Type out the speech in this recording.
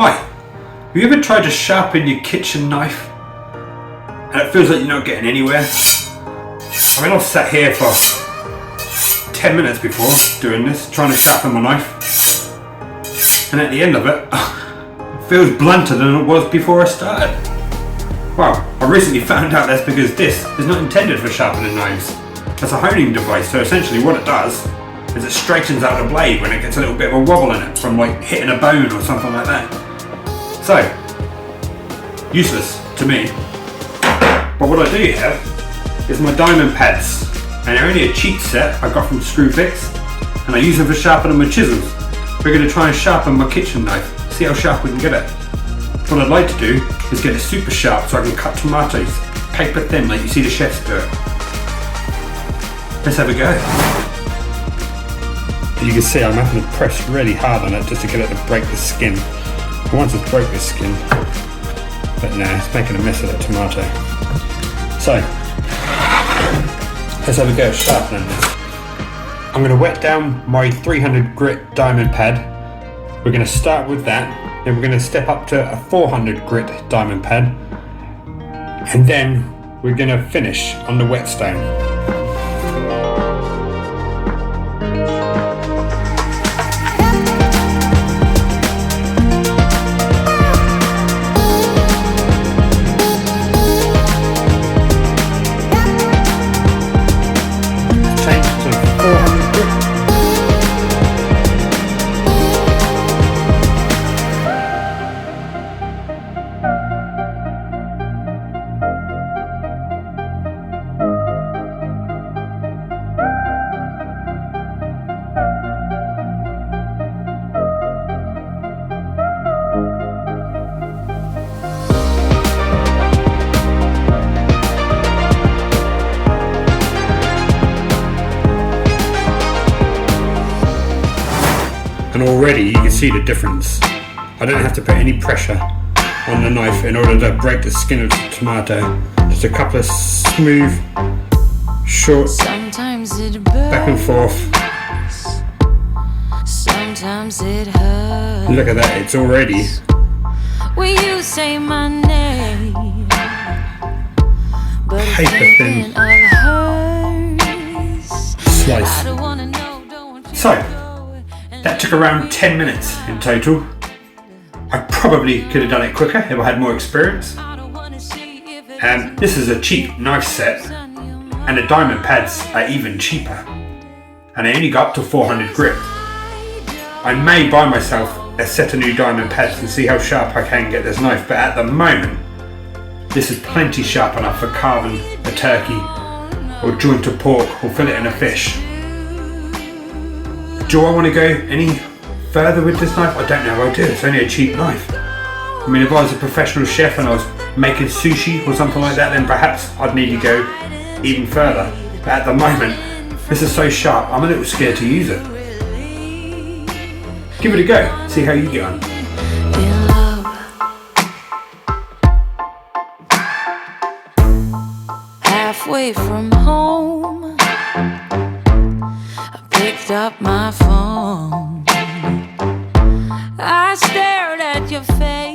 Hi, have you ever tried to sharpen your kitchen knife and it feels like you're not getting anywhere? I mean, I've sat here for 10 minutes before doing this, trying to sharpen my knife, and at the end of it, it feels blunter than it was before I started. Well, I recently found out that's because this is not intended for sharpening knives. It's a honing device, so essentially what it does is it straightens out the blade when it gets a little bit of a wobble in it from like hitting a bone or something like that. So, useless to me. But what I do have is my diamond pads, and they're only a cheap set I got from Screwfix, and I use them for sharpening my chisels. We're going to try and sharpen my kitchen knife, see how sharp we can get it. What I'd like to do is get it super sharp so I can cut tomatoes paper thin like you see the chefs do it. Let's have a go. As you can see, I'm having to press really hard on it just to get it to break the skin. Once it's broke the skin, but now it's making a mess of the tomato. So, let's have a go at sharpening this. I'm going to wet down my 300 grit diamond pad. We're going to start with that, then we're going to step up to a 400 grit diamond pad, and then we're going to finish on the whetstone. And already you can see the difference. I don't have to put any pressure on the knife in order to break the skin of the tomato. Just a couple of smooth, short, back and forth. Sometimes it hurts. Look at that, it's already when you say my name, but paper thin slice. So, that took around 10 minutes in total. I probably could have done it quicker if I had more experience. This is a cheap knife set, and the diamond pads are even cheaper. And they only go up to 400 grit. I may buy myself a set of new diamond pads and see how sharp I can get this knife, but at the moment, this is plenty sharp enough for carving a turkey, or joint a pork, or fillet in a fish. Do I want to go any further with this knife? I don't know if I do. It's only a cheap knife. I mean, if I was a professional chef and I was making sushi or something like that, then perhaps I'd need to go even further. But at the moment, this is so sharp, I'm a little scared to use it. Give it a go, see how you get on. Halfway from home, picked up my phone. I stared at your face.